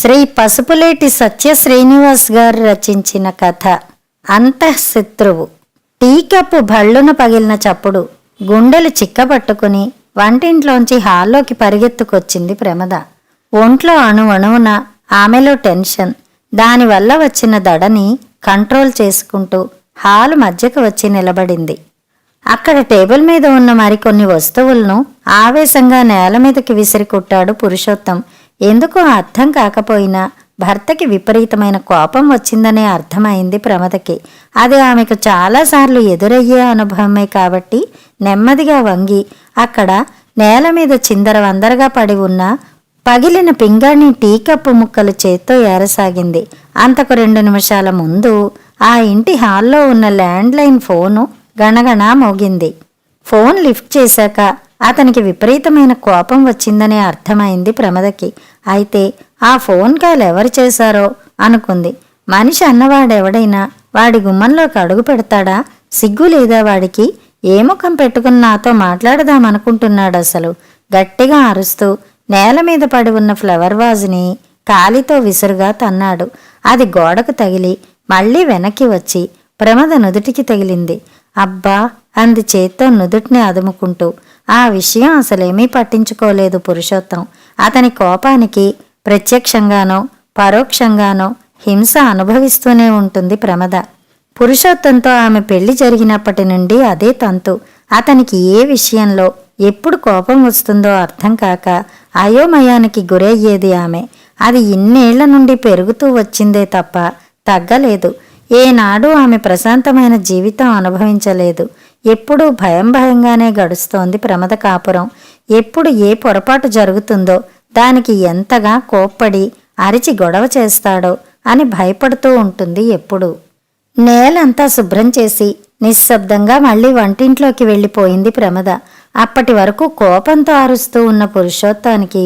శ్రీ పసుపులేటి సత్య శ్రీనివాస్ గారు రచించిన కథ అంతఃశత్రువు. టీ కప్పు భళ్ళున పగిలిన చప్పుడు గుండెలు చిక్కబట్టుకుని వంటింట్లోంచి హాల్లోకి పరిగెత్తుకొచ్చింది ప్రమద. ఒంట్లో అణువణువున ఆమెలో టెన్షన్, దానివల్ల వచ్చిన దడని కంట్రోల్ చేసుకుంటూ హాలు మధ్యకు వచ్చి నిలబడింది. అక్కడ టేబుల్ మీద ఉన్న మరికొన్ని వస్తువులను ఆవేశంగా నేల మీదకి విసిరి కొట్టాడు పురుషోత్తం. ఎందుకో అర్థం కాకపోయినా భర్తకి విపరీతమైన కోపం వచ్చిందనే అర్థమైంది ప్రమదకి. అది ఆమెకు చాలాసార్లు ఎదురయ్యే అనుభవమే కాబట్టి నెమ్మదిగా వంగి అక్కడ నేల మీద చిందరవందరగా పడి ఉన్న పగిలిన పింగాణి టీ కప్పు ముక్కలు చేత్తో ఏరసాగింది. అంతకు 2 నిమిషాల ముందు ఆ ఇంటి హాల్లో ఉన్న ల్యాండ్లైన్ ఫోను గణగణా మోగింది. ఫోన్ లిఫ్ట్ చేశాక అతనికి విపరీతమైన కోపం వచ్చిందనే అర్థమైంది ప్రమదకి. అయితే ఆ ఫోన్ కాల్ ఎవరు చేశారో అనుకుంది. మనిషి అన్నవాడెవడైనా వాడి గుమ్మంలోకి అడుగు పెడతాడా? సిగ్గు లేదా వాడికి? ఏ ముఖం పెట్టుకుని నాతో మాట్లాడదామనుకుంటున్నాడు అసలు? గట్టిగా అరుస్తూ నేల మీద పడి ఉన్న ఫ్లవర్ వాజ్ని కాలితో విసురుగా తన్నాడు. అది గోడకు తగిలి మళ్లీ వెనక్కి వచ్చి ప్రమద నుదుటికి తగిలింది. అబ్బా అంది చేత్తో నుదుటిని అదుముకుంటూ. ఆ విషయం అసలేమీ పట్టించుకోలేదు పురుషోత్తం. అతని కోపానికి ప్రత్యక్షంగానో పరోక్షంగానో హింస అనుభవిస్తూనే ఉంటుంది ప్రమద. పురుషోత్తంతో ఆమె పెళ్లి జరిగినప్పటి నుండి అదే తంతు. అతనికి ఏ విషయంలో ఎప్పుడు కోపం వస్తుందో అర్థం కాక అయోమయానికి గురయ్యేది ఆమె. అది ఇన్నేళ్ల నుండి పెరుగుతూ వచ్చిందే తప్ప తగ్గలేదు. ఏనాడు ఆమె ప్రశాంతమైన జీవితం అనుభవించలేదు. ఎప్పుడూ భయంగానే గడుస్తోంది ప్రమద కాపురం. ఎప్పుడు ఏ పొరపాటు జరుగుతుందో దానికి ఎంతగా కోప్పడి అరిచి గొడవ చేస్తాడో అని భయపడుతూ ఉంటుంది ఎప్పుడు. నేలంతా శుభ్రం చేసి నిశ్శబ్దంగా మళ్లీ వంటింట్లోకి వెళ్ళిపోయింది ప్రమద. అప్పటి వరకు కోపంతో అరుస్తూ ఉన్న పురుషోత్తానికి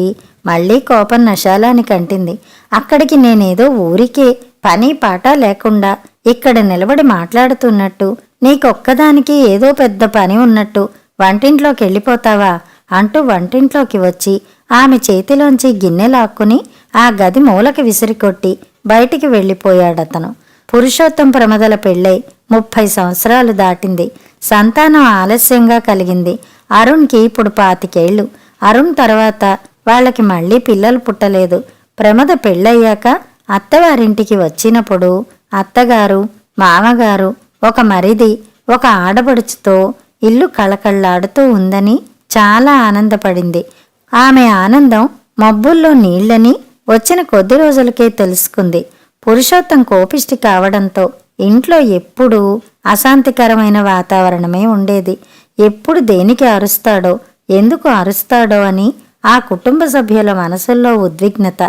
మళ్లీ కోపం నశాలానికి అంటింది. అక్కడికి నేనేదో ఊరికే పని పాట లేకుండా ఇక్కడ నిలబడి మాట్లాడుతున్నట్టు, నీకొక్కదానికి ఏదో పెద్ద పని ఉన్నట్టు వంటింట్లోకి వెళ్ళిపోతావా అంటూ వంటింట్లోకి వచ్చి ఆమె చేతిలోంచి గిన్నె లాక్కుని ఆ గది మూలకి విసిరికొట్టి బయటికి వెళ్ళిపోయాడతను. పురుషోత్తం ప్రమదల పెళ్ళై 30 సంవత్సరాలు దాటింది. సంతానం ఆలస్యంగా కలిగింది. అరుణ్కి ఇప్పుడు 25 ఏళ్లు. అరుణ్ తర్వాత వాళ్ళకి మళ్లీ పిల్లలు పుట్టలేదు. ప్రమద పెళ్ళయ్యాక అత్తవారింటికి వచ్చినప్పుడు అత్తగారు, మామగారు, ఒక మరిది, ఒక ఆడబడుచుతో ఇల్లు కళకళ్లాడుతూ ఉందని చాలా ఆనందపడింది. ఆమె ఆనందం మబ్బుల్లో నీళ్లని వచ్చిన కొద్ది రోజులకే తెలుసుకుంది. పురుషోత్తం కోపిష్టి కావడంతో ఇంట్లో ఎప్పుడూ అశాంతికరమైన వాతావరణమే ఉండేది. ఎప్పుడు దేనికి అరుస్తాడో, ఎందుకు అరుస్తాడో అని ఆ కుటుంబ సభ్యుల మనసుల్లో ఉద్విగ్నత.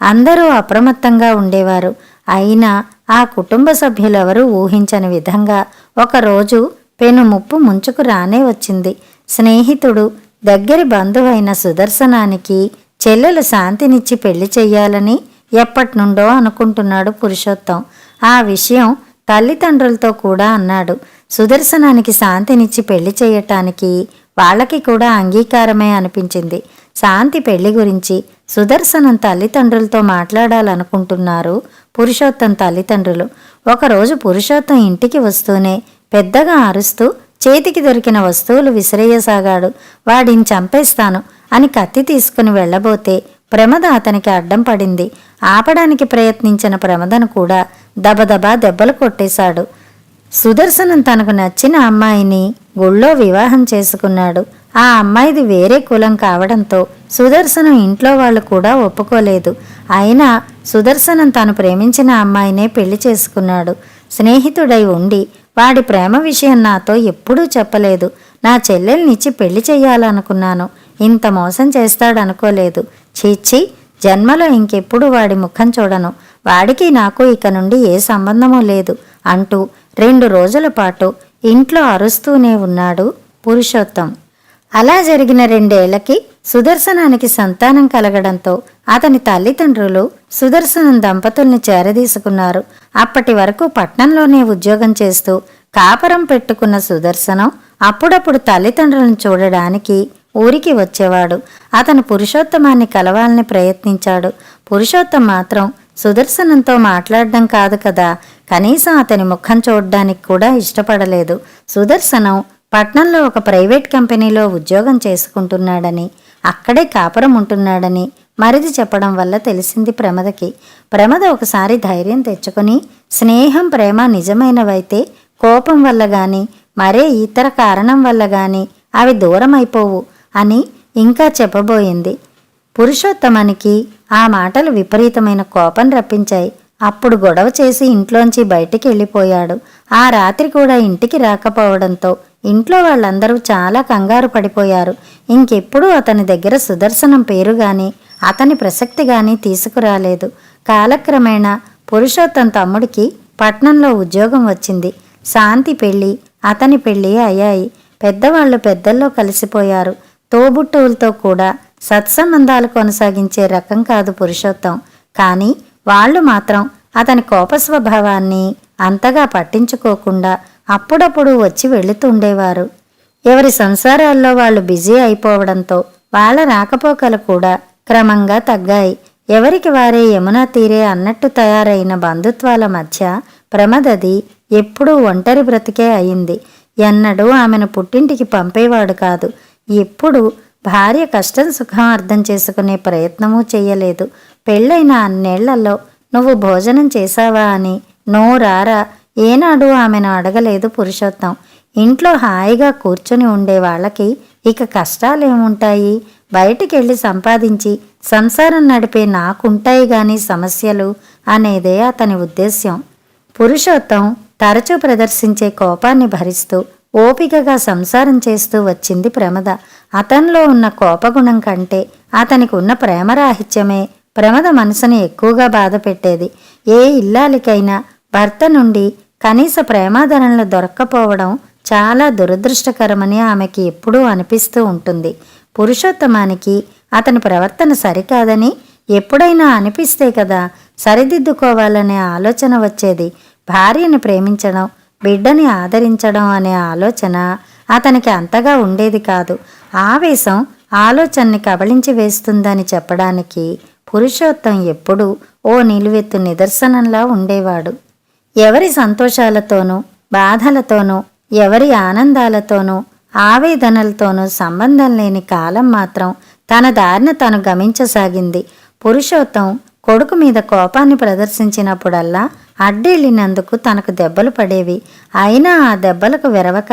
అందరూ అప్రమత్తంగా ఉండేవారు. అయినా ఆ కుటుంబ సభ్యులెవరూ ఊహించని విధంగా ఒకరోజు పెనుముప్పు ముంచుకు రానే వచ్చింది. స్నేహితుడు, దగ్గరి బంధువైన సుదర్శనానికి చెల్లెలు శాంతినిచ్చి పెళ్లి చెయ్యాలని ఎప్పటినుండో అనుకుంటున్నాడు పురుషోత్తం. ఆ విషయం తల్లిదండ్రులతో కూడా అన్నాడు. సుదర్శనానికి శాంతినిచ్చి పెళ్లి చేయటానికి వాళ్ళకి కూడా అంగీకారమే అనిపించింది. శాంతి పెళ్లి గురించి సుదర్శనం తల్లిదండ్రులతో మాట్లాడాలనుకుంటున్నారు పురుషోత్తం తల్లిదండ్రులు. ఒకరోజు పురుషోత్తం ఇంటికి వస్తూనే పెద్దగా అరుస్తూ చేతికి దొరికిన వస్తువులు విసిరేయసాగాడు. వాడిని చంపేస్తాను అని కత్తి తీసుకుని వెళ్లబోతే ప్రమద అతనికి అడ్డం పడింది. ఆపడానికి ప్రయత్నించిన ప్రమదను కూడా దబదబా దెబ్బలు కొట్టేశాడు. సుదర్శనం తనకు నచ్చిన అమ్మాయిని గుళ్ళో వివాహం చేసుకున్నాడు. ఆ అమ్మాయిది వేరే కులం కావడంతో సుదర్శనం ఇంట్లో వాళ్ళు కూడా ఒప్పుకోలేదు. అయినా సుదర్శనం తాను ప్రేమించిన అమ్మాయినే పెళ్లి చేసుకున్నాడు. స్నేహితుడై ఉండి వాడి ప్రేమ విషయం నాతో ఎప్పుడూ చెప్పలేదు. నా చెల్లెల్నిచ్చి పెళ్లి చెయ్యాలనుకున్నాను. ఇంత మోసం చేస్తాడనుకోలేదు. చీచి, జన్మలో ఇంకెప్పుడు వాడి ముఖం చూడను. వాడికి నాకు ఇక నుండి ఏ సంబంధమూ లేదు అంటూ 2 రోజుల పాటు ఇంట్లో అరుస్తూనే ఉన్నాడు పురుషోత్తం. అలా జరిగిన 2 ఏళ్లకి సుదర్శనానికి సంతానం కలగడంతో అతని తల్లిదండ్రులు సుదర్శనం దంపతుల్ని చేరదీసుకున్నారు. అప్పటి వరకు పట్నంలోనే ఉద్యోగం చేస్తూ కాపరం పెట్టుకున్న సుదర్శనం అప్పుడప్పుడు తల్లిదండ్రులను చూడడానికి ఊరికి వచ్చేవాడు. అతను పురుషోత్తమాన్ని కలవాలని ప్రయత్నించాడు. పురుషోత్తం మాత్రం సుదర్శనంతో మాట్లాడడం కాదు కదా, కనీసం అతని ముఖం చూడ్డానికి కూడా ఇష్టపడలేదు. సుదర్శనం పట్నంలో ఒక ప్రైవేట్ కంపెనీలో ఉద్యోగం చేసుకుంటున్నాడని, అక్కడే కాపురం ఉంటున్నాడని మరిది చెప్పడం వల్ల తెలిసింది ప్రమదకి. ప్రమద ఒకసారి ధైర్యం తెచ్చుకుని, స్నేహం ప్రేమ నిజమైనవైతే కోపం వల్ల గాని మరే ఇతర కారణం వల్ల గాని అవి దూరం అయిపోవు అని ఇంకా చెప్పబోయింది. పురుషోత్తమానికి ఆ మాటలు విపరీతమైన కోపం రప్పించాయి. అప్పుడు గొడవ చేసి ఇంట్లోంచి బయటికి వెళ్ళిపోయాడు. ఆ రాత్రి కూడా ఇంటికి రాకపోవడంతో ఇంట్లో వాళ్ళందరూ చాలా కంగారు పడిపోయారు. ఇంకెప్పుడూ అతని దగ్గర సుదర్శనం పేరు గాని అతని ప్రసక్తి గాని తీసుకురాలేదు. కాలక్రమేణా పురుషోత్తం తమ్ముడికి పట్నంలో ఉద్యోగం వచ్చింది. శాంతి పెళ్ళి, అతని పెళ్ళి అయ్యాయి. పెద్దవాళ్లు పెద్దల్లో కలిసిపోయారు. తోబుట్టువులతో కూడా సత్సంబంధాలు కొనసాగించే రకం కాదు పురుషోత్తం. కానీ వాళ్ళు మాత్రం అతని కోప స్వభావాన్ని అంతగా పట్టించుకోకుండా అప్పుడప్పుడు వచ్చి వెళుతుండేవారు. ఎవరి సంసారాల్లో వాళ్ళు బిజీ అయిపోవడంతో వాళ్ళ రాకపోకలు కూడా క్రమంగా తగ్గాయి. ఎవరికి వారే యమునా తీరే అన్నట్టు తయారైన బంధుత్వాల మధ్య ప్రమదది ఎప్పుడూ ఒంటరి బ్రతికే అయింది. ఎన్నడూ ఆమెను పుట్టింటికి పంపేవాడు కాదు. ఎప్పుడు భార్య కష్టం సుఖం అర్థం చేసుకునే ప్రయత్నమూ చెయ్యలేదు. పెళ్ళైన అన్నేళ్లలో నువ్వు భోజనం చేశావా అని నోరారా ఏనాడు ఆమెను అడగలేదు పురుషోత్తం. ఇంట్లో హాయిగా కూర్చుని ఉండే వాళ్ళకి ఇక కష్టాలేముంటాయి? బయటికెళ్ళి సంపాదించి సంసారం నడిపే నాకుంటాయి గాని సమస్యలు అనేదే అతని ఉద్దేశ్యం. పురుషోత్తం తరచూ ప్రదర్శించే కోపాన్ని భరిస్తూ ఓపికగా సంసారం చేస్తూ వచ్చింది ప్రమద. అతనిలో ఉన్న కోపగుణం కంటే అతనికి ఉన్న ప్రేమరాహిత్యమే ప్రమద మనసుని ఎక్కువగా బాధ పెట్టేది. ఏ ఇల్లాలికైనా భర్త నుండి కనీస ప్రేమాదరణలు దొరక్కపోవడం చాలా దురదృష్టకరమని ఆమెకి ఎప్పుడూ అనిపిస్తూ ఉంటుంది. పురుషోత్తమానికి అతని ప్రవర్తన సరికాదని ఎప్పుడైనా అనిపిస్తే కదా సరిదిద్దుకోవాలనే ఆలోచన వచ్చేది. భార్యని ప్రేమించడం, బిడ్డని ఆదరించడం అనే ఆలోచన అతనికి అంతగా ఉండేది కాదు. ఆవేశం ఆలోచనని కబళించి వేస్తుందని చెప్పడానికి పురుషోత్తం ఎప్పుడూ ఓ నిలువెత్తు నిదర్శనంలా ఉండేవాడు. ఎవరి సంతోషాలతోనూ బాధలతోనూ ఎవరి ఆనందాలతోనూ ఆవేదనలతోనూ సంబంధం లేని కాలం మాత్రం తన దారిన తను గమించసాగింది. పురుషోత్తం కొడుకు మీద కోపాన్ని ప్రదర్శించినప్పుడల్లా అడ్డెళ్ళినందుకు తనకు దెబ్బలు పడేవి. అయినా ఆ దెబ్బలకు వెరవక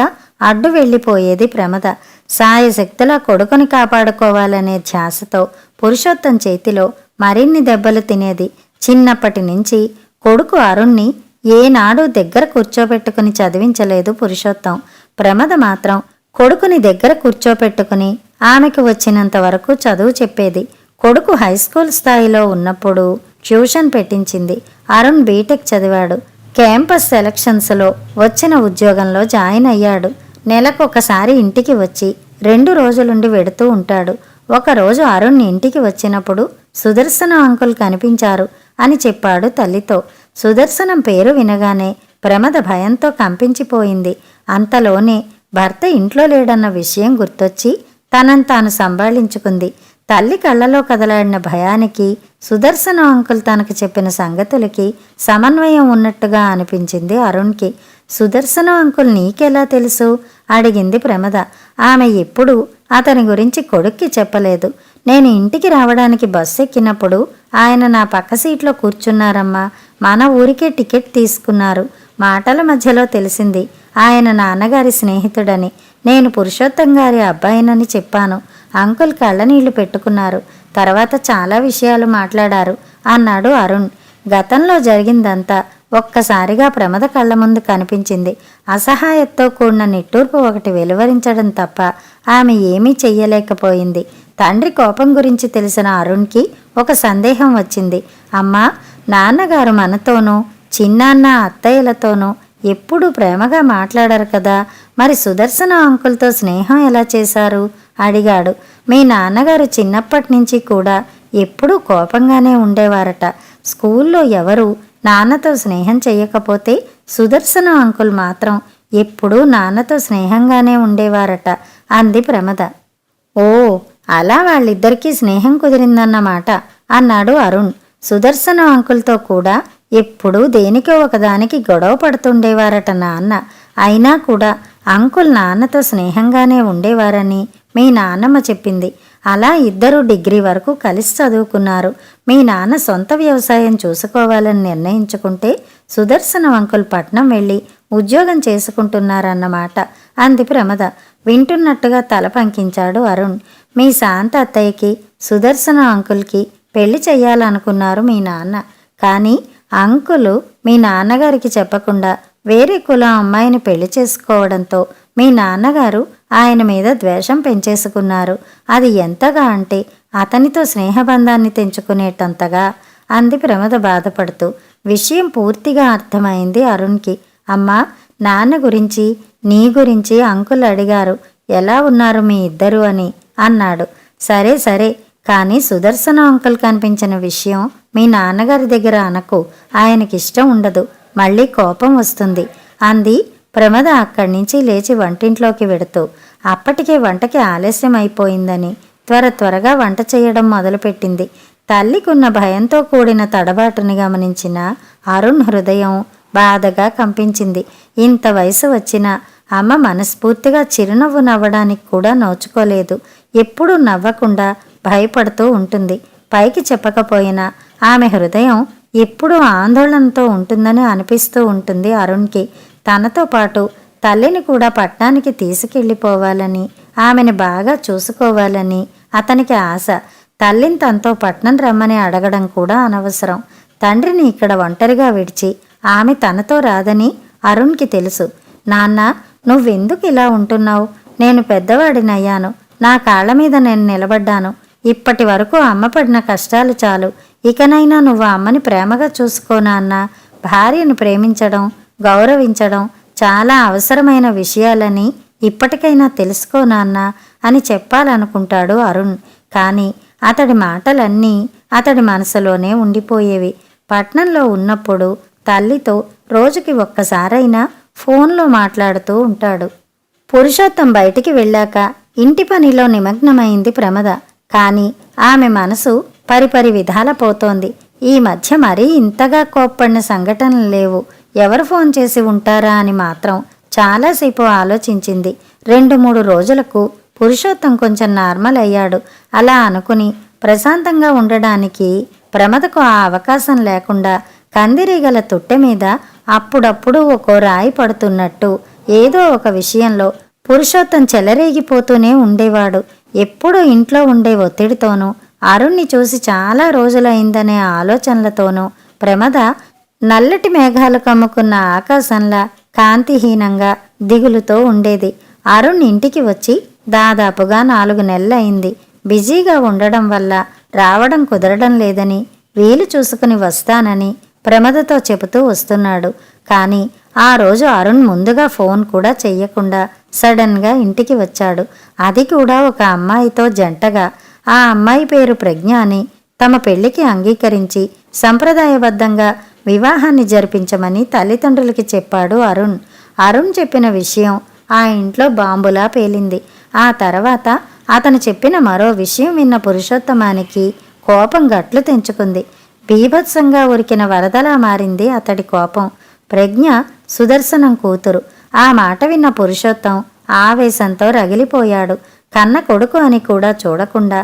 అడ్డు వెళ్ళిపోయేది ప్రమద. సాయశక్తిలా కొడుకుని కాపాడుకోవాలనే ధ్యాసతో పురుషోత్తం చేతిలో మరిన్ని దెబ్బలు తినేది. చిన్నప్పటి నుంచి కొడుకు అరుణ్ణి ఏనాడు దగ్గర కూర్చోబెట్టుకుని చదివించలేదు పురుషోత్తం. ప్రమద మాత్రం కొడుకుని దగ్గర కూర్చోపెట్టుకుని ఆమెకు వచ్చినంత వరకు చదువు చెప్పేది. కొడుకు హైస్కూల్ స్థాయిలో ఉన్నప్పుడు ట్యూషన్ పెట్టించింది. అరుణ్ బీటెక్ చదివాడు. క్యాంపస్ సెలక్షన్స్లో వచ్చిన ఉద్యోగంలో జాయిన్ అయ్యాడు. నెలకొకసారి ఇంటికి వచ్చి 2 రోజులుండి వెడుతూ ఉంటాడు. ఒకరోజు అరుణ్ ఇంటికి వచ్చినప్పుడు సుదర్శనం అంకుల్ కనిపించారు అని చెప్పాడు తల్లితో. సుదర్శనం పేరు వినగానే ప్రమద భయంతో కంపించిపోయింది. అంతలోనే భర్త ఇంట్లో లేడన్న విషయం గుర్తొచ్చి తనను తాను సంభాళించుకుంది. తల్లి కళ్ళలో కదలాడిన భయానికి సుదర్శనం అంకుల్ తనకు చెప్పిన సంగతులకి సమన్వయం ఉన్నట్టుగా అనిపించింది అరుణ్కి. సుదర్శనం అంకుల్ నీకెలా తెలుసు అడిగింది ప్రమద. ఆమె ఎప్పుడూ అతని గురించి కొడుక్కి చెప్పలేదు. నేను ఇంటికి రావడానికి బస్సు ఎక్కినప్పుడు ఆయన నా పక్క సీట్లో కూర్చున్నారమ్మా. మన ఊరికే టికెట్ తీసుకున్నారు. మాటల మధ్యలో తెలిసింది ఆయన నాన్నగారి స్నేహితుడని. నేను పురుషోత్తం గారి అబ్బాయినని చెప్పాను. అంకుల్ కళ్ళనీళ్లు పెట్టుకున్నారు. తర్వాత చాలా విషయాలు మాట్లాడారు అన్నాడు అరుణ్. గతంలో జరిగిందంతా ఒక్కసారిగా ప్రమద కళ్ళ ముందు కనిపించింది. అసహాయతతో కూడిన నిట్టూర్పు ఒకటి వెలువరించడం తప్ప ఆమె ఏమీ చెయ్యలేకపోయింది. తండ్రి కోపం గురించి తెలిసిన అరుణ్కి ఒక సందేహం వచ్చింది. అమ్మా, నాన్నగారు మనతోనూ చిన్నాన్న అత్తయ్యలతోనూ ఎప్పుడూ ప్రేమగా మాట్లాడారు కదా, మరి సుదర్శన అంకుల్తో స్నేహం ఎలా చేశారు అడిగాడు. మీ నాన్నగారు చిన్నప్పటి నుంచి కూడా ఎప్పుడూ కోపంగానే ఉండేవారట. స్కూల్లో ఎవరు నాన్నతో స్నేహం చెయ్యకపోతే సుదర్శన అంకుల్ మాత్రం ఎప్పుడూ నాన్నతో స్నేహంగానే ఉండేవారట అంది ప్రమద. ఓ, అలా వాళ్ళిద్దరికీ స్నేహం కుదిరిందన్నమాట అన్నాడు అరుణ్. సుదర్శనం అంకుల్తో కూడా ఎప్పుడూ దేనికో ఒకదానికి గొడవ పడుతుండేవారట నాన్న. అయినా కూడా అంకుల్ నాన్నతో స్నేహంగానే ఉండేవారని మీ నాన్నమ్మ చెప్పింది. అలా ఇద్దరూ డిగ్రీ వరకు కలిసి చదువుకున్నారు. మీ నాన్న సొంత వ్యవసాయం చూసుకోవాలని నిర్ణయించుకుంటే సుదర్శనం అంకుల్ పట్నం వెళ్ళి ఉద్యోగం చేసుకుంటున్నారన్నమాట అంది ప్రమద. వింటున్నట్టుగా తల పంకించాడు అరుణ్. మీ శాంత అత్తయ్యకి సుదర్శనం అంకుల్కి పెళ్లి చెయ్యాలనుకున్నారు మీ నాన్న. కానీ అంకులు మీ నాన్నగారికి చెప్పకుండా వేరే కులం అమ్మాయిని పెళ్లి చేసుకోవడంతో మీ నాన్నగారు ఆయన మీద ద్వేషం పెంచేసుకున్నారు. అది ఎంతగా అంటే అతనితో స్నేహబంధాన్ని తెంచుకునేటంతగా అంది ప్రమద బాధపడుతూ. విషయం పూర్తిగా అర్థమైంది అరుణ్కి. అమ్మా, నాన్న గురించి నీ గురించి అంకుల్ అడిగారు, ఎలా ఉన్నారు మీ ఇద్దరు అని అన్నాడు. సరే సరే, కానీ సుదర్శన అంకుల్ కనిపించిన విషయం మీ నాన్నగారి దగ్గర అనకు, ఆయనకిష్టం ఉండదు, మళ్ళీ కోపం వస్తుంది అంది ప్రమద అక్కడి నుంచి లేచి వంటింట్లోకి వెడుతూ. అప్పటికే వంటకి ఆలస్యం అయిపోయిందని త్వరగా వంట చేయడం మొదలుపెట్టింది. తల్లికున్న భయంతో కూడిన తడబాటుని గమనించిన అరుణ్ హృదయం బాధగా కంపించింది. ఇంత వయసు వచ్చినా అమ్మ మనస్ఫూర్తిగా చిరునవ్వు నవ్వడానికి కూడా నోచుకోలేదు. ఎప్పుడూ నవ్వకుండా భయపడుతూ ఉంటుంది. పైకి చెప్పకపోయినా ఆమె హృదయం ఎప్పుడూ ఆందోళనతో ఉంటుందని అనిపిస్తూ ఉంటుంది అరుణ్కి. తనతో పాటు తల్లిని కూడా పట్నానికి తీసుకెళ్ళిపోవాలని, ఆమెను బాగా చూసుకోవాలని అతనికి ఆశ. తల్లిని తనతో పట్నం రమ్మని అడగడం కూడా అనవసరం. తండ్రిని ఇక్కడ ఒంటరిగా విడిచి ఆమె తనతో రాదని అరుణ్కి తెలుసు. నాన్న, నువ్వెందుకు ఇలా ఉంటున్నావు? నేను పెద్దవాడినయ్యాను, నా కాళ్ళ మీద నేను నిలబడ్డాను. ఇప్పటి వరకు అమ్మ పడిన కష్టాలు చాలు. ఇకనైనా నువ్వు అమ్మని ప్రేమగా చూసుకోనా అన్న. భార్యను ప్రేమించడం, గౌరవించడం చాలా అవసరమైన విషయాలని ఇప్పటికైనా తెలుసుకోనాన్నా అని చెప్పాలనుకుంటాడు అరుణ్. కానీ అతడి మాటలన్నీ అతడి మనసులోనే ఉండిపోయేవి. పట్నంలో ఉన్నప్పుడు తల్లితో రోజుకి ఒక్కసారైనా ఫోన్లో మాట్లాడుతూ ఉంటాడు. పురుషోత్తం బయటికి వెళ్ళాక ఇంటి పనిలో నిమగ్నమైంది ప్రమద. కానీ ఆమె మనసు పరిపరి విధాల పోతోంది. ఈ మధ్య మరీ ఇంతగా కోప్పడిన సంఘటనలు లేవు. ఎవరు ఫోన్ చేసి ఉంటారా అని మాత్రం చాలాసేపు ఆలోచించింది. 2-3 రోజులకు పురుషోత్తం కొంచెం నార్మల్ అయ్యాడు. అలా అనుకుని ప్రశాంతంగా ఉండడానికి ప్రమదకు ఆ అవకాశం లేకుండా కందిరీగల తొట్టె మీద అప్పుడప్పుడు ఒక్కో రాయి పడుతున్నట్టు ఏదో ఒక విషయంలో పురుషోత్తం చెలరేగిపోతూనే ఉండేవాడు. ఎప్పుడూ ఇంట్లో ఉండే ఒత్తిడితోనూ, అరుణ్ణి చూసి చాలా రోజులైందనే ఆలోచనలతోనూ ప్రమద నల్లటి మేఘాలు కమ్ముకున్న ఆకాశంలా కాంతిహీనంగా దిగులుతో ఉండేది. అరుణ్ ఇంటికి వచ్చి దాదాపుగా 4 నెలలైంది. బిజీగా ఉండడం వల్ల రావడం కుదరడం లేదని, వీలు చూసుకుని వస్తానని ప్రమదతో చెబుతూ వస్తున్నాడు. కానీ ఆ రోజు అరుణ్ ముందుగా ఫోన్ కూడా చెయ్యకుండా సడన్గా ఇంటికి వచ్చాడు. అది కూడా ఒక అమ్మాయితో జంటగా. ఆ అమ్మాయి పేరు ప్రజ్ఞ అని, తమ పెళ్లికి అంగీకరించి సంప్రదాయబద్ధంగా వివాహాన్ని జరిపించమని తల్లిదండ్రులకి చెప్పాడు అరుణ్. అరుణ్ చెప్పిన విషయం ఆ ఇంట్లో బాంబులా పేలింది. ఆ తర్వాత అతను చెప్పిన మరో విషయం విన్న పురుషోత్తమానికి కోపం గట్లు తెంచుకుంది. బీభత్సంగా ఉరికిన వరదలా మారింది అతడి కోపం. ప్రజ్ఞ సుదర్శనం కూతురు. ఆ మాట విన్న పురుషోత్తం ఆవేశంతో రగిలిపోయాడు. కన్న కొడుకు అని కూడా చూడకుండా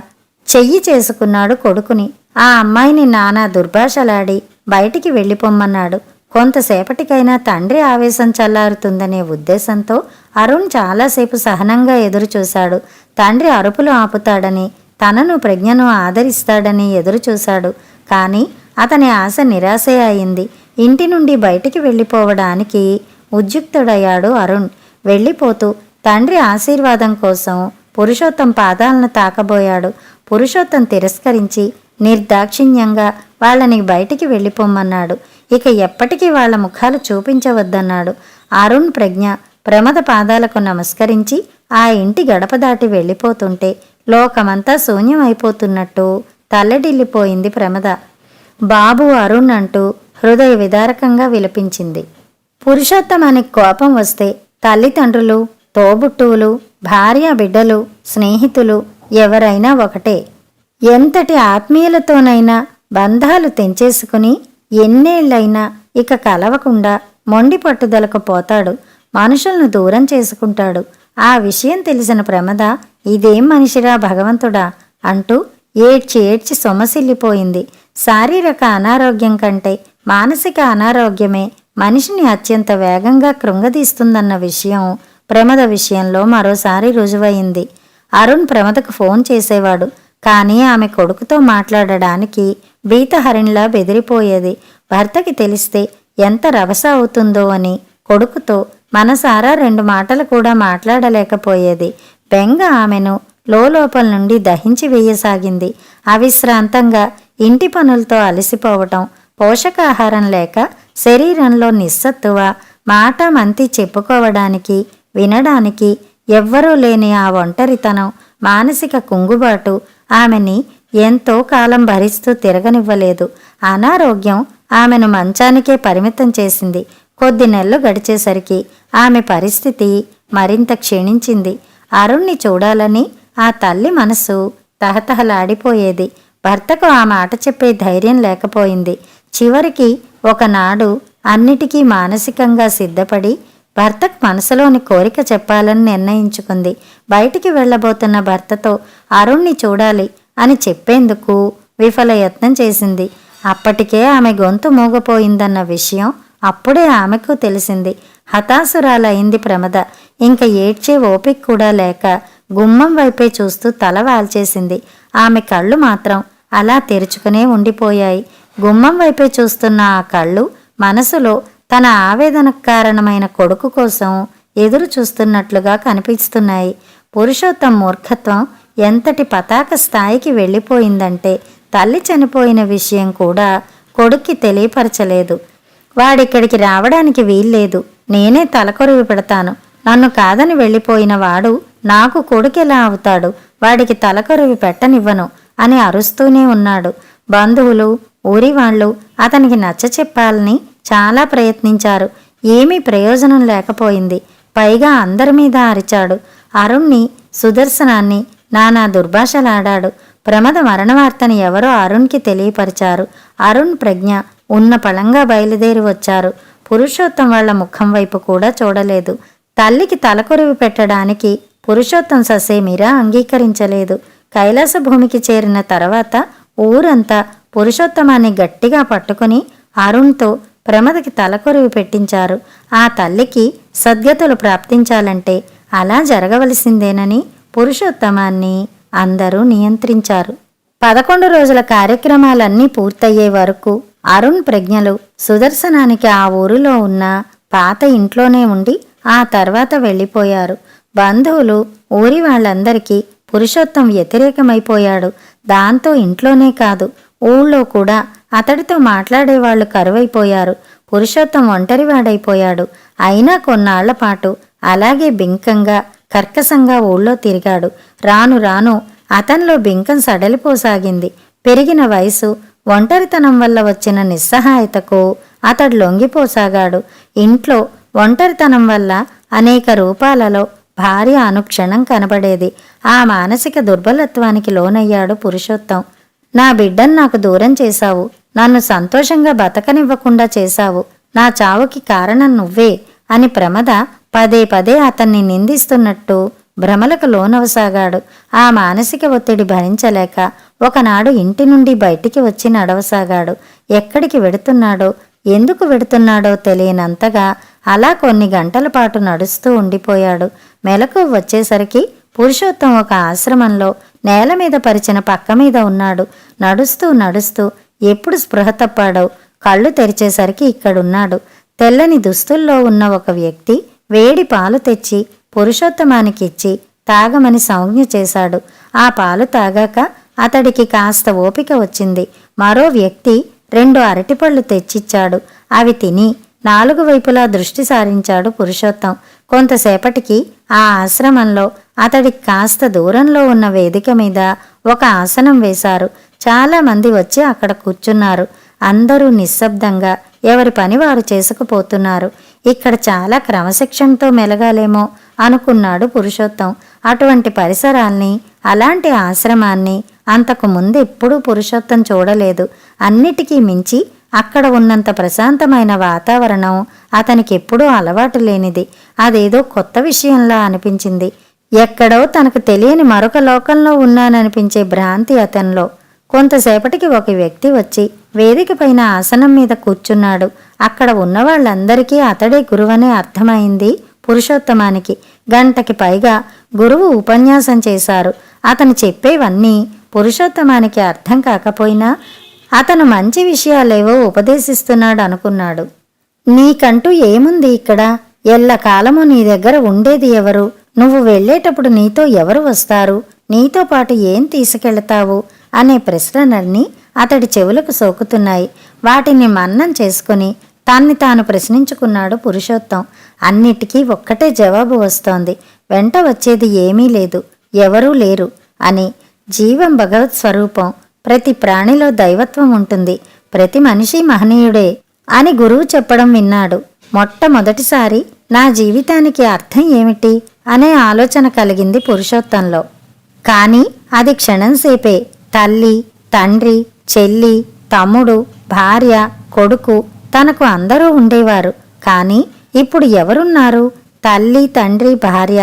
చెయ్యి చేసుకున్నాడు కొడుకుని. ఆ అమ్మాయిని నానా దుర్భాషలాడి బయటికి వెళ్ళిపోమ్మన్నాడు. కొంతసేపటికైనా తండ్రి ఆవేశం చల్లారుతుందనే ఉద్దేశంతో అరుణ్ చాలాసేపు సహనంగా ఎదురుచూశాడు. తండ్రి అరుపులు ఆపుతాడని, తనను ప్రజ్ఞను ఆదరిస్తాడని ఎదురుచూశాడు. కానీ అతని ఆశ నిరాశే అయింది. ఇంటి నుండి బయటికి వెళ్ళిపోవడానికి ఉద్యుక్తుడయ్యాడు అరుణ్. వెళ్ళిపోతూ తండ్రి ఆశీర్వాదం కోసం పురుషోత్తం పాదాలను తాకబోయాడు. పురుషోత్తం తిరస్కరించి నిర్దాక్షిణ్యంగా వాళ్ళని బయటికి వెళ్ళిపోమ్మన్నాడు. ఇక ఎప్పటికీ వాళ్ల ముఖాలు చూపించవద్దన్నాడు. అరుణ్ ప్రజ్ఞ ప్రమద పాదాలకు నమస్కరించి ఆ ఇంటి గడప దాటి వెళ్ళిపోతుంటే లోకమంతా శూన్యం అయిపోతున్నట్టు తల్లడిల్లిపోయింది ప్రమద. బాబు అరుణ్ అంటూ హృదయ విదారకంగా విలపించింది. పురుషోత్తమానికి కోపం వస్తే తల్లిదండ్రులు, తోబుట్టువులు, భార్య బిడ్డలు, స్నేహితులు ఎవరైనా ఒకటే. ఎంతటి ఆత్మీయులతోనైనా బంధాలు తెంచేసుకుని ఎన్నేళ్లైనా ఇక కలవకుండా మొండి పట్టుదలకు పోతాడు. మనుషులను దూరం చేసుకుంటాడు. ఆ విషయం తెలిసిన ప్రమద ఇదేం మనిషిరా భగవంతుడా అంటూ ఏడ్చి ఏడ్చి సొమ్మసిల్లిపోయింది. శారీరక అనారోగ్యం కంటే మానసిక అనారోగ్యమే మనిషిని అత్యంత వేగంగా కృంగదీస్తుందన్న విషయం ప్రమద విషయంలో మరోసారి రుజువయింది. అరుణ్ ప్రమదకు ఫోన్ చేసేవాడు. కానీ ఆమె కొడుకుతో మాట్లాడడానికి బీతహరిణిలా బెదిరిపోయేది. భర్తకి తెలిస్తే ఎంత రభస అవుతుందో అని కొడుకుతో మనసారా 2 మాటలు కూడా మాట్లాడలేకపోయేది. బెంగ ఆమెను లోపల నుండి దహించి వేయసాగింది. అవిశ్రాంతంగా ఇంటి పనులతో అలసిపోవటం, పోషకాహారం లేక శరీరంలో నిస్సత్తువ, మాట మంతి చెప్పుకోవడానికి వినడానికి ఎవ్వరూ లేని ఆ ఒంటరితనం, మానసిక కుంగుబాటు ఆమెని ఎంతో కాలం భరిస్తూ తిరగనివ్వలేదు. అనారోగ్యం ఆమెను మంచానికే పరిమితం చేసింది. కొద్ది నెలలు గడిచేసరికి ఆమె పరిస్థితి మరింత క్షీణించింది. అరుణ్ణి చూడాలని ఆ తల్లి మనసు తహతహలాడిపోయేది. భర్తకు ఆ మాట చెప్పే ధైర్యం లేకపోయింది. చివరికి ఒకనాడు అన్నిటికీ మానసికంగా సిద్ధపడి భర్తకు మనసులోని కోరిక చెప్పాలని నిర్ణయించుకుంది. బయటికి వెళ్లబోతున్న భర్తతో అరుణ్ణి చూడాలి అని చెప్పేందుకు విఫల యత్నం చేసింది. అప్పటికే ఆమె గొంతు మూగపోయిందన్న విషయం అప్పుడే ఆమెకు తెలిసింది. హతాశురాలైంది ప్రమద. ఇంక ఏడ్చే ఓపిక కూడా లేక గుమ్మం వైపే చూస్తూ తల వాల్చేసింది. ఆమె కళ్ళు మాత్రం అలా తెరుచుకునే ఉండిపోయాయి. గుమ్మం వైపే చూస్తున్న ఆ కళ్ళు మనసులో తన ఆవేదనకు కారణమైన కొడుకు కోసం ఎదురు చూస్తున్నట్లుగా కనిపిస్తున్నాయి. పురుషోత్తం మూర్ఖత్వం ఎంతటి పతాక స్థాయికి వెళ్ళిపోయిందంటే తల్లి చనిపోయిన విషయం కూడా కొడుక్కి తెలియపరచలేదు. వాడిక్కడికి రావడానికి వీల్లేదు, నేనే తలకొరివి పెడతాను, నన్ను కాదని వెళ్ళిపోయిన వాడు నాకు కొడుకెలా అవుతాడు, వాడికి తలకొరివి పెట్టనివ్వను అని అరుస్తూనే ఉన్నాడు. బంధువులు, ఊరి వాళ్ళు అతనికి నచ్చచెప్పాలని చాలా ప్రయత్నించారు. ఏమీ ప్రయోజనం లేకపోయింది. పైగా అందరి మీద అరిచాడు. అరుణ్ణి, సుదర్శనాన్ని నానా దుర్భాషలాడాడు. ప్రమద మరణవార్తని ఎవరో అరుణ్కి తెలియపరిచారు. అరుణ్, ప్రజ్ఞ ఉన్న పళంగా బయలుదేరి వచ్చారు. పురుషోత్తం వాళ్ల ముఖం వైపు కూడా చూడలేదు. తల్లికి తలకొరివి పెట్టడానికి పురుషోత్తం ససేమిరా అంగీకరించలేదు. కైలాస భూమికి చేరిన తర్వాత ఊరంతా పురుషోత్తమాన్ని గట్టిగా పట్టుకుని అరుణ్తో ప్రమదకి తలకొరివి పెట్టించారు. ఆ తల్లికి సద్గతులు ప్రాప్తించాలంటే అలా జరగవలసిందేనని పురుషోత్తమాన్ని అందరూ నియంత్రించారు. 11 రోజుల కార్యక్రమాలన్నీ పూర్తయ్యే వరకు అరుణ్, ప్రజ్ఞలు సుదర్శనానికి ఆ ఊరిలో ఉన్న పాత ఇంట్లోనే ఉండి ఆ తర్వాత వెళ్ళిపోయారు. బంధువులు, ఊరి వాళ్ళందరికీ పురుషోత్తం వ్యతిరేకమైపోయాడు. దాంతో ఇంట్లోనే కాదు ఊళ్ళో కూడా అతడితో మాట్లాడేవాళ్లు కరువైపోయారు. పురుషోత్తం ఒంటరివాడైపోయాడు. అయినా కొన్నాళ్ల పాటు అలాగే బింకంగా, కర్కశంగా ఊళ్ళో తిరిగాడు. రాను రాను అతనిలో బింకం సడలిపోసాగింది. పెరిగిన వయసు, ఒంటరితనం వల్ల వచ్చిన నిస్సహాయతకు అతడు లొంగిపోసాగాడు. ఇంట్లో ఒంటరితనం వల్ల అనేక రూపాలలో భార్య అనుక్షణం కనబడేది. ఆ మానసిక దుర్బలత్వానికి లోనయ్యాడు పురుషోత్తం. నా బిడ్డను నాకు దూరం చేశావు, నన్ను సంతోషంగా బతకనివ్వకుండా చేశావు, నా చావుకి కారణం నువ్వే అని ప్రమద పదే పదే అతన్ని నిందిస్తున్నట్టు భ్రమలకు లోనవసాగాడు. ఆ మానసిక ఒత్తిడి భరించలేక ఒకనాడు ఇంటి నుండి బయటికి వచ్చి నడవసాగాడు. ఎక్కడికి వెడుతున్నాడో, ఎందుకు వెడుతున్నాడో తెలియనంతగా అలా కొన్ని గంటల పాటు నడుస్తూ ఉండిపోయాడు. మెలకువ వచ్చేసరికి పురుషోత్తం ఒక ఆశ్రమంలో నేల మీద పరిచిన పక్క మీద ఉన్నాడు. నడుస్తూ నడుస్తూ ఎప్పుడు స్పృహ తప్పాడో కళ్ళు తెరిచేసరికి ఇక్కడున్నాడు. తెల్లని దుస్తుల్లో ఉన్న ఒక వ్యక్తి వేడి పాలు తెచ్చి పురుషోత్తమానికిచ్చి తాగమని సంజ్ఞ చేశాడు. ఆ పాలు తాగాక అతడికి కాస్త ఓపిక వచ్చింది. మరో వ్యక్తి 2 అరటిపళ్ళు తెచ్చిచ్చాడు. అవి తిని 4 వైపులా దృష్టి సారించాడు పురుషోత్తం. కొంతసేపటికి ఆ ఆశ్రమంలో అతడికి కాస్త దూరంలో ఉన్న వేదిక మీద ఒక ఆసనం వేశారు. చాలామంది వచ్చి అక్కడ కూర్చున్నారు. అందరూ నిశ్శబ్దంగా ఎవరి పని వారు చేసుకుపోతున్నారు. ఇక్కడ చాలా క్రమశిక్షణతో మెలగాలేమో అనుకున్నాడు పురుషోత్తం. అటువంటి పరిసరాల్ని, అలాంటి ఆశ్రమాన్ని అంతకు ముందు ఎప్పుడూ పురుషోత్తం చూడలేదు. అన్నిటికీ మించి అక్కడ ఉన్నంత ప్రశాంతమైన వాతావరణం అతనికెప్పుడూ అలవాటు లేనిది. అదేదో కొత్త విషయంలా అనిపించింది. ఎక్కడో తనకు తెలియని మరొక లోకంలో ఉన్నాననిపించే భ్రాంతి అతనిలో. కొంతసేపటికి ఒక వ్యక్తి వచ్చి వేదిక పైన ఆసనం మీద కూర్చున్నాడు. అక్కడ ఉన్నవాళ్లందరికీ అతడే గురువనే అర్థమైంది పురుషోత్తమానికి. గంటకి పైగా గురువు ఉపన్యాసం చేశారు. అతను చెప్పేవన్నీ పురుషోత్తమానికి అర్థం కాకపోయినా అతను మంచి విషయాలేవో ఉపదేశిస్తున్నాడు అనుకున్నాడు. నీకంటూ ఏముంది ఇక్కడ? ఎల్లకాలము నీ దగ్గర ఉండేది ఎవరు? నువ్వు వెళ్ళేటప్పుడు నీతో ఎవరు వస్తారు? నీతో పాటు ఏం తీసుకెళతావు అనే ప్రశ్నలన్నీ అతడి చెవులకు సోకుతున్నాయి. వాటిని మన్నం చేసుకుని తాన్ని తాను ప్రశ్నించుకున్నాడు పురుషోత్తం. అన్నిటికీ ఒక్కటే జవాబు వస్తోంది. వెంట వచ్చేది ఏమీ లేదు, ఎవరూ లేరు అని. జీవం భగవత్ స్వరూపం. ప్రతి ప్రాణిలో దైవత్వం ఉంటుంది. ప్రతి మనిషి మహనీయుడే అని గురువు చెప్పడం విన్నాడు. మొట్టమొదటిసారి నా జీవితానికి అర్థం ఏమిటి అనే ఆలోచన కలిగింది పురుషోత్తంలో. కానీ అది క్షణంసేపే. తల్లి, తండ్రి, చెల్లి, తమ్ముడు, భార్య, కొడుకు, తనకు అందరూ ఉండేవారు. కానీ ఇప్పుడు ఎవరున్నారు? తల్లి, తండ్రి, భార్య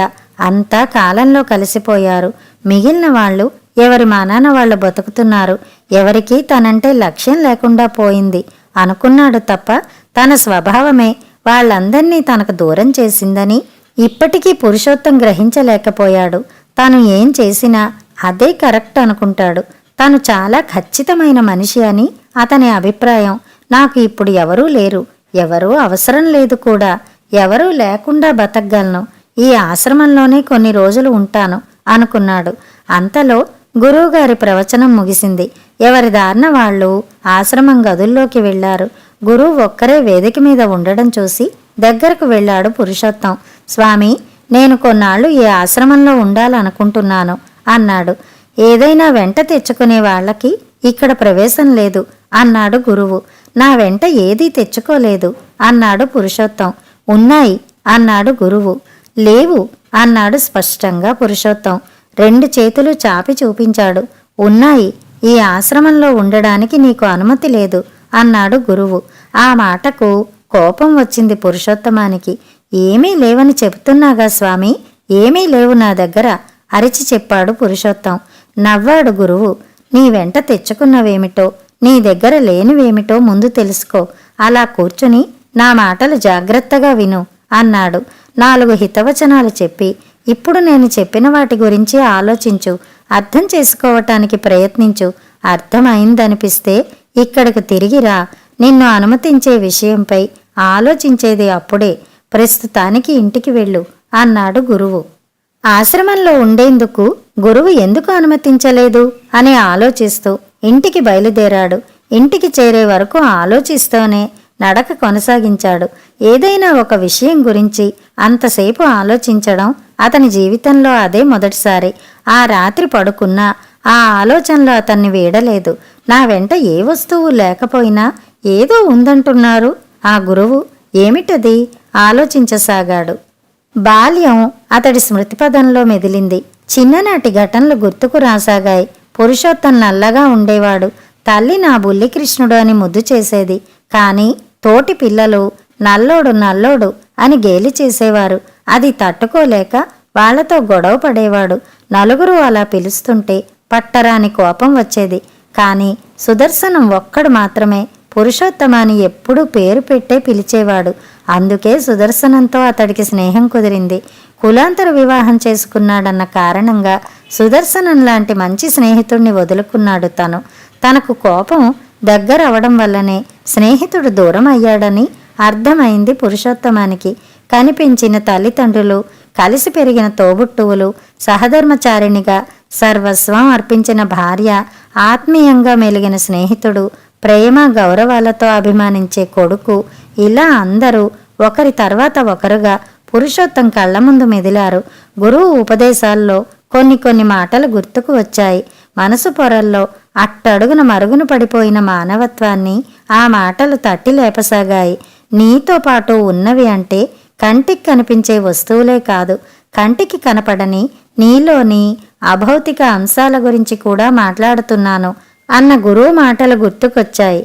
అంతా కాలంలో కలిసిపోయారు. మిగిలిన వాళ్ళు ఎవరి మానాన వాళ్ళు బతుకుతున్నారు. ఎవరికీ తనంటే లక్ష్యం లేకుండా పోయింది అనుకున్నాడు తప్ప తన స్వభావమే వాళ్ళందర్నీ తనకు దూరం చేసిందని ఇప్పటికీ పురుషోత్తం గ్రహించలేకపోయాడు. తాను ఏం చేసినా అదే కరెక్ట్ అనుకుంటాడు. తను చాలా ఖచ్చితమైన మనిషి అని అతని అభిప్రాయం. నాకు ఇప్పుడు ఎవరూ లేరు, ఎవరూ అవసరం లేదు కూడా. ఎవరూ లేకుండా బతకగలను. ఈ ఆశ్రమంలోనే కొన్ని రోజులు ఉంటాను అనుకున్నాడు. అంతలో గురువుగారి ప్రవచనం ముగిసింది. ఎవరి దారిన వాళ్ళు ఆశ్రమం గదుల్లోకి వెళ్లారు. గురువు ఒక్కరే వేదిక మీద ఉండడం చూసి దగ్గరకు వెళ్ళాడు పురుషోత్తం. స్వామి, నేను కొన్నాళ్ళు ఈ ఆశ్రమంలో ఉండాలనుకుంటున్నాను అన్నాడు. ఏదైనా వెంట తెచ్చుకునే వాళ్ళకి ఇక్కడ ప్రవేశం లేదు అన్నాడు గురువు. నా వెంట ఏదీ తెచ్చుకోలేదు అన్నాడు పురుషోత్తం. ఉన్నాయి అన్నాడు గురువు. లేవు అన్నాడు స్పష్టంగా పురుషోత్తం. 2 చేతులు చాపి చూపించాడు. ఉన్నాయి, ఈ ఆశ్రమంలో ఉండడానికి నీకు అనుమతి లేదు అన్నాడు గురువు. ఆ మాటకు కోపం వచ్చింది పురుషోత్తమానికి. ఏమీ లేవని చెబుతున్నాగా స్వామి, ఏమీ లేవు నా దగ్గర అరిచి చెప్పాడు పురుషోత్తం. నవ్వాడు గురువు. నీ వెంట తెచ్చుకున్నవేమిటో, నీ దగ్గర లేనివేమిటో ముందు తెలుసుకో. అలా కూర్చుని నా మాటలు జాగ్రత్తగా విను అన్నాడు. 4 హితవచనాలు చెప్పి, ఇప్పుడు నేను చెప్పిన వాటి గురించి ఆలోచించు, అర్థం చేసుకోవటానికి ప్రయత్నించు. అర్థమైందనిపిస్తే ఇక్కడికి తిరిగిరా. నిన్ను అనుమతించే విషయంపై ఆలోచించేది అప్పుడే. ప్రస్తుతానికి ఇంటికి వెళ్ళు అన్నాడు గురువు. ఆశ్రమంలో ఉండేందుకు గురువు ఎందుకు అనుమతించలేదు అని ఆలోచిస్తూ ఇంటికి బయలుదేరాడు. ఇంటికి చేరే వరకు ఆలోచిస్తూనే నడక కొనసాగించాడు. ఏదైనా ఒక విషయం గురించి అంతసేపు ఆలోచించడం అతని జీవితంలో అదే మొదటిసారి. ఆ రాత్రి పడుకున్నా ఆ ఆలోచనలో అతన్ని వీడలేదు. నా వెంట ఏ వస్తువు లేకపోయినా ఏదో ఉందంటున్నారు ఆ గురువు. ఏమిటది ఆలోచించసాగాడు. బాల్యం అతడి స్మృతిపదంలో మెదిలింది. చిన్ననాటి ఘటనలు గుర్తుకు రాసాగాయి. పురుషోత్తం నల్లగా ఉండేవాడు. తల్లి నా బుల్లికృష్ణుడు అని ముద్దు చేసేది. కానీ తోటి పిల్లలు నల్లోడు నల్లోడు అని గేలి చేసేవారు. అది తట్టుకోలేక వాళ్లతో గొడవ పడేవాడు. నలుగురు అలా పిలుస్తుంటే పట్టరాని కోపం వచ్చేది. కానీ సుదర్శనం ఒక్కడు మాత్రమే పురుషోత్తమాని ఎప్పుడూ పేరు పెట్టే పిలిచేవాడు. అందుకే సుదర్శనంతో అతడికి స్నేహం కుదిరింది. కులాంతర వివాహం చేసుకున్నాడన్న కారణంగా సుదర్శనం లాంటి మంచి స్నేహితుడిని వదులుకున్నాడు తను. తనకు కోపం దగ్గరవడం వల్లనే స్నేహితుడు దూరం అయ్యాడని అర్థమైంది పురుషోత్తమానికి. కనిపించిన తల్లిదండ్రులు, కలిసి పెరిగిన తోబుట్టువులు, సహధర్మచారిణిగా సర్వస్వం అర్పించిన భార్య, ఆత్మీయంగా మెలిగిన స్నేహితుడు, ప్రేమ గౌరవాలతో అభిమానించే కొడుకు, ఇలా అందరూ ఒకరి తర్వాత ఒకరుగా పురుషోత్తం కళ్ల ముందు మెదిలారు. గురువు ఉపదేశాల్లో కొన్ని మాటలు గుర్తుకు వచ్చాయి. మనసు పొరల్లో అట్టడుగున మరుగున పడిపోయిన మానవత్వాన్ని ఆ మాటలు తట్టి లేపసాగాయి. నీతో పాటు ఉన్నవి అంటే కంటికి కనిపించే వస్తువులే కాదు, కంటికి కనపడని నీలోని అభౌతిక అంశాల గురించి కూడా మాట్లాడుతున్నాను అన్న గురువు మాటలు గుర్తుకొచ్చాయి.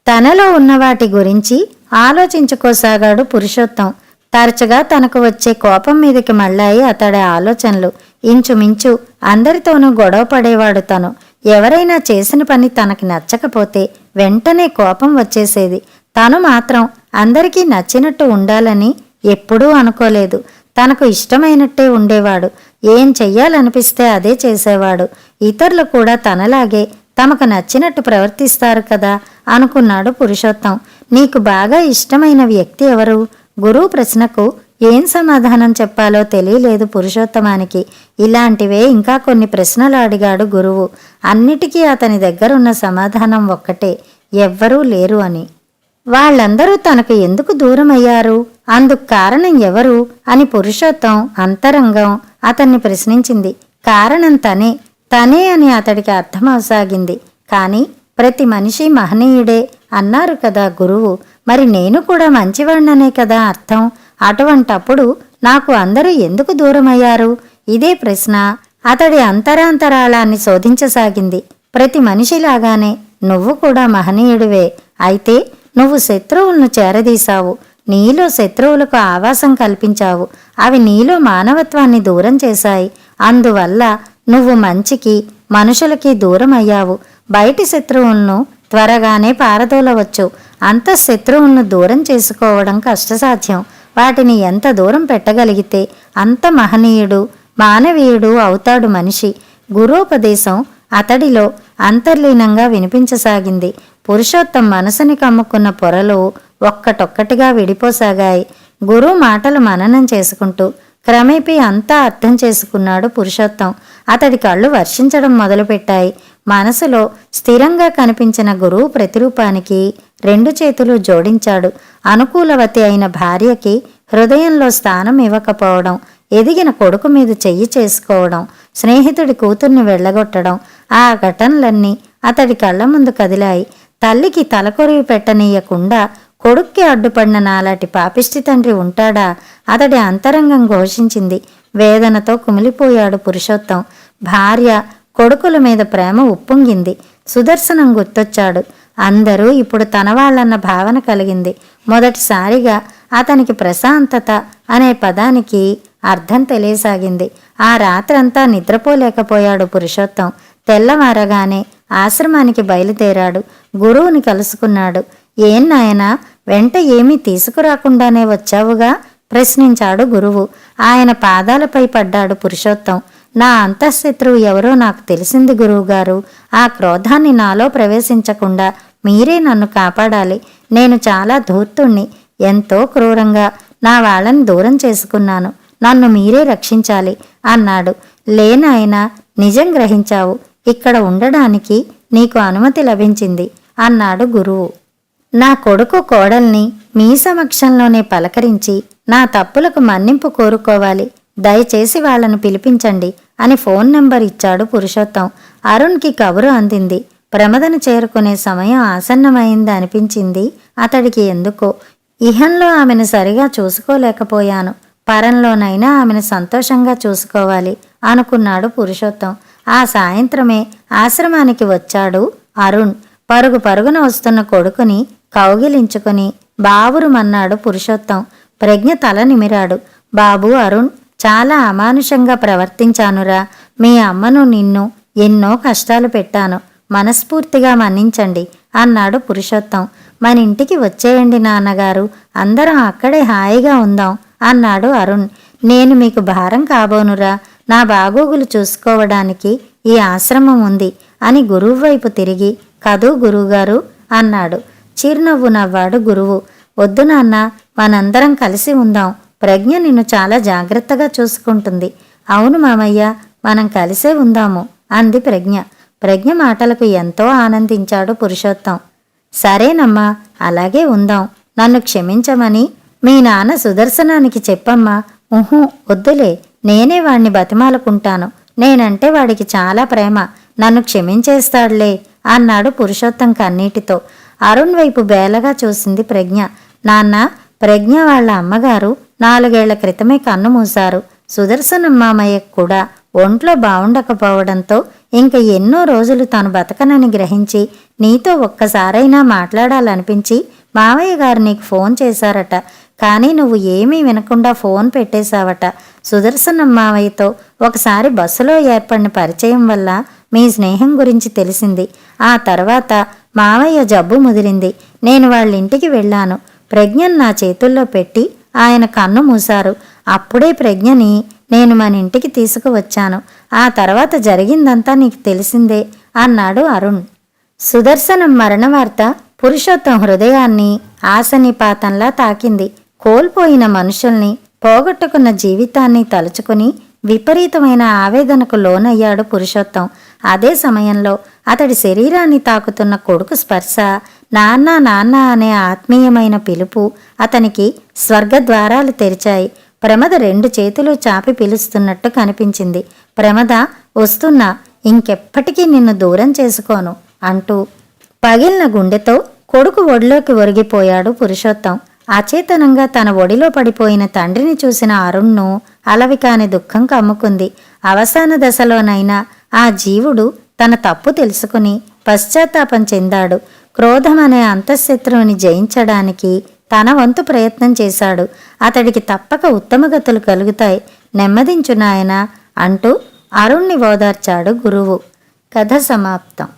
తనలో ఉన్న వాటి గురించి ఆలోచించుకోసాగాడు పురుషోత్తం. తరచుగా తనకు వచ్చే కోపం మీదకి మళ్ళాయి అతడి ఆలోచనలు. ఇంచుమించు అందరితోనూ గొడవ పడేవాడు తను. ఎవరైనా చేసిన పని తనకి నచ్చకపోతే వెంటనే కోపం వచ్చేసేది. తను మాత్రం అందరికీ నచ్చినట్టు ఉండాలని ఎప్పుడూ అనుకోలేదు. తనకు ఇష్టమైనట్టే ఉండేవాడు. ఏం చెయ్యాలనిపిస్తే అదే చేసేవాడు. ఇతరులు కూడా తనలాగే తమకు నచ్చినట్టు ప్రవర్తిస్తారు కదా అనుకున్నాడు పురుషోత్తం. నీకు బాగా ఇష్టమైన వ్యక్తి ఎవరు? గురువు ప్రశ్నకు ఏం సమాధానం చెప్పాలో తెలియలేదు పురుషోత్తమానికి. ఇలాంటివే ఇంకా కొన్ని ప్రశ్నలు అడిగాడు గురువు. అన్నిటికీ అతని దగ్గరున్న సమాధానం ఒక్కటే, ఎవ్వరూ లేరు అని. వాళ్ళందరూ తనకు ఎందుకు దూరమయ్యారు? అందుకు కారణం ఎవరు అని పురుషోత్తం అంతరంగం అతన్ని ప్రశ్నించింది. కారణం తనే అని అతడికి అర్థమవసాగింది. కాని ప్రతి మనిషి మహనీయుడే అన్నారు కదా గురువు. మరి నేను కూడా మంచివాణ్ణనే కదా అర్థం. అటువంటప్పుడు నాకు అందరూ ఎందుకు దూరమయ్యారు? ఇదే ప్రశ్న అతడి అంతరాంతరాళాన్ని శోధించసాగింది. ప్రతి మనిషిలాగానే నువ్వు కూడా మహనీయుడివే. అయితే నువ్వు శత్రువులను చేరదీశావు. నీలో శత్రువులకు ఆవాసం కల్పించావు. అవి నీలో మానవత్వాన్ని దూరం చేశాయి. అందువల్ల నువ్వు మంచికి మనుషులకి దూరం అయ్యావు. బయటి శత్రువులను త్వరగానే పారదోలవచ్చు. అంతఃశత్రువులను దూరం చేసుకోవడం కష్టసాధ్యం. వాటిని ఎంత దూరం పెట్టగలిగితే అంత మహనీయుడు మానవీయుడు అవుతాడు మనిషి. గురోపదేశం అతడిలో అంతర్లీనంగా వినిపించసాగింది. పురుషోత్తం మనసుని కమ్ముకున్న పొరలు ఒక్కటొక్కటిగా విడిపోసాగాయి. గురువు మాటలు మననం చేసుకుంటూ క్రమేపీ అంతా అర్థం చేసుకున్నాడు పురుషోత్తం. అతడి కళ్ళు వర్షించడం మొదలుపెట్టాయి. మనసులో స్థిరంగా కనిపించిన గురువు ప్రతిరూపానికి రెండు చేతులు జోడించాడు. అనుకూలవతి అయిన భార్యకి హృదయంలో స్థానం ఇవ్వకపోవడం, ఎదిగిన కొడుకు మీద చెయ్యి చేసుకోవడం, స్నేహితుడి కూతుర్ని వెళ్ళగొట్టడం, ఆ ఘటనలన్నీ అతడి కళ్ళ ముందు కదిలాయి. తల్లికి తలకొరివి పెట్టనీయకుండా కొడుక్కి అడ్డుపడిన నాలాటి పాపిష్టి తండ్రి ఉంటాడా? అతడి అంతరంగం ఘోషించింది. వేదనతో కుమిలిపోయాడు పురుషోత్తం. భార్య కొడుకుల మీద ప్రేమ ఉప్పొంగింది. సుదర్శనం గుర్తొచ్చాడు. అందరూ ఇప్పుడు తనవాళ్లన్న భావన కలిగింది. మొదటిసారిగా అతనికి ప్రశాంతత అనే పదానికి అర్థం తెలియసాగింది. ఆ రాత్రంతా నిద్రపోలేకపోయాడు పురుషోత్తం. తెల్లవారగానే ఆశ్రమానికి బయలుదేరాడు. గురువుని కలుసుకున్నాడు. ఏం నాయనా, వెంట ఏమీ తీసుకురాకుండానే వచ్చావుగా? ప్రశ్నించాడు గురువు. ఆయన పాదాలపై పడ్డాడు పురుషోత్తం. నా అంతఃశత్రువు ఎవరో నాకు తెలిసింది గురువుగారు. ఆ క్రోధాన్ని నాలో ప్రవేశించకుండా మీరే నన్ను కాపాడాలి. నేను చాలా ధూర్తుణ్ణి. ఎంతో క్రూరంగా నా వాళ్ళని దూరం చేసుకున్నాను. నన్ను మీరే రక్షించాలి అన్నాడు. లేనాయనా, నిజం గ్రహించావు. ఇక్కడ ఉండడానికి నీకు అనుమతి లభించింది అన్నాడు గురువు. నా కొడుకు కోడల్ని మీ సమక్షంలోనే పలకరించి నా తప్పులకు మన్నింపు కోరుకోవాలి. దయచేసి వాళ్లను పిలిపించండి అని ఫోన్ నెంబర్ ఇచ్చాడు పురుషోత్తం. అరుణ్కి కబురు అందింది. ప్రమదను చేరుకునే సమయం ఆసన్నమైంది అనిపించింది అతడికి. ఎందుకో ఇహంలో ఆమెను సరిగా చూసుకోలేకపోయాను, పరంలోనైనా ఆమెను సంతోషంగా చూసుకోవాలి అనుకున్నాడు పురుషోత్తం. ఆ సాయంత్రమే ఆశ్రమానికి వచ్చాడు అరుణ్. పరుగు పరుగున వస్తున్న కొడుకుని కౌగిలించుకుని బావురుమన్నాడు పురుషోత్తం. ప్రజ్ఞ తల నిమిరాడు. బాబు అరుణ్, చాలా అమానుషంగా ప్రవర్తించానురా. మీ అమ్మను నిన్ను ఎన్నో కష్టాలు పెట్టాను. మనస్ఫూర్తిగా మన్నించండి అన్నాడు పురుషోత్తం. మన ఇంటికి వచ్చేయండి నాన్నగారు, అందరం అక్కడే హాయిగా ఉందాం అన్నాడు అరుణ్. నేను మీకు భారం కాబోనురా. నా బాగోగులు చూసుకోవడానికి ఈ ఆశ్రమం ఉంది అని గురువు వైపు తిరిగి కదూ గురువుగారు అన్నాడు. చిరునవ్వు నవ్వాడు గురువు. వద్దు నాన్న, మనందరం కలిసి ఉందాం. ప్రజ్ఞ నిన్ను చాలా జాగ్రత్తగా చూసుకుంటుంది. అవును మామయ్య, మనం కలిసే ఉందాము అంది ప్రజ్ఞ. ప్రజ్ఞ మాటలకు ఎంతో ఆనందించాడు పురుషోత్తం. సరేనమ్మా, అలాగే ఉందాం. నన్ను క్షమించమని మీ నాన్న సుదర్శనానికి చెప్పమ్మా. వద్దులే, నేనే వాణ్ణి బతిమాలుకుంటాను. నేనంటే వాడికి చాలా ప్రేమ. నన్ను క్షమించేస్తాడులే అన్నాడు పురుషోత్తం కన్నీటితో. అరుణ్ వైపు బేలగా చూసింది ప్రజ్ఞ. నాన్న, ప్రజ్ఞ వాళ్ళ అమ్మగారు 4 ఏళ్ల క్రితమే కన్ను మూశారు. సుదర్శనం మామయ్యకు కూడా ఒంట్లో బావుండకపోవడంతో ఇంక ఎన్నో రోజులు తను బతకనని గ్రహించి నీతో ఒక్కసారైనా మాట్లాడాలనిపించి మావయ్య గారు నీకు ఫోన్ చేశారట. కానీ నువ్వు ఏమీ వినకుండా ఫోన్ పెట్టేశావట. సుదర్శనం మావయ్యతో ఒకసారి బస్సులో ఏర్పడిన పరిచయం వల్ల మీ స్నేహం గురించి తెలిసింది. ఆ తర్వాత మావయ్య జబ్బు ముదిరింది. నేను వాళ్ళ ఇంటికి వెళ్ళాను. ప్రజ్ఞను నా చేతుల్లో పెట్టి ఆయన కన్ను మూశారు. అప్పుడే ప్రజ్ఞని నేను మన ఇంటికి తీసుకువచ్చాను. ఆ తర్వాత జరిగిందంతా నీకు తెలిసిందే అన్నాడు అరుణ్. సుదర్శనం మరణ వార్త పురుషోత్తం హృదయాన్ని ఆశనిపాతంలా తాకింది. కోల్పోయిన మనుషుల్ని, పోగొట్టుకున్న జీవితాన్ని తలుచుకుని విపరీతమైన ఆవేదనకు లోనయ్యాడు పురుషోత్తం. అదే సమయంలో అతడి శరీరాన్ని తాకుతున్న కొడుకు స్పర్శ, నాన్న నాన్న అనే ఆత్మీయమైన పిలుపు అతనికి స్వర్గద్వారాలు తెరిచాయి. ప్రమద 2 చేతులు చాపి పిలుస్తున్నట్టు కనిపించింది. ప్రమద, వస్తున్నా, ఇంకెప్పటికీ నిన్ను దూరం చేసుకోను అంటూ పగిలిన గుండెతో కొడుకు ఒడిలోకి ఒరిగిపోయాడు పురుషోత్తం. అచేతనంగా తన ఒడిలో పడిపోయిన తండ్రిని చూసిన అరుణ్ను అలవికాని దుఃఖం కమ్ముకుంది. అవసాన దశలోనైనా ఆ జీవుడు తన తప్పు తెలుసుకుని పశ్చాత్తాపం చెందాడు. క్రోధమనే అంతఃశత్రువుని జయించడానికి తన వంతు ప్రయత్నం చేశాడు. అతడికి తప్పక ఉత్తమగతులు కలుగుతాయి. నెమ్మదించు నాయనా అంటూ అరుణ్ణి ఓదార్చాడు గురువు. కథ సమాప్తం.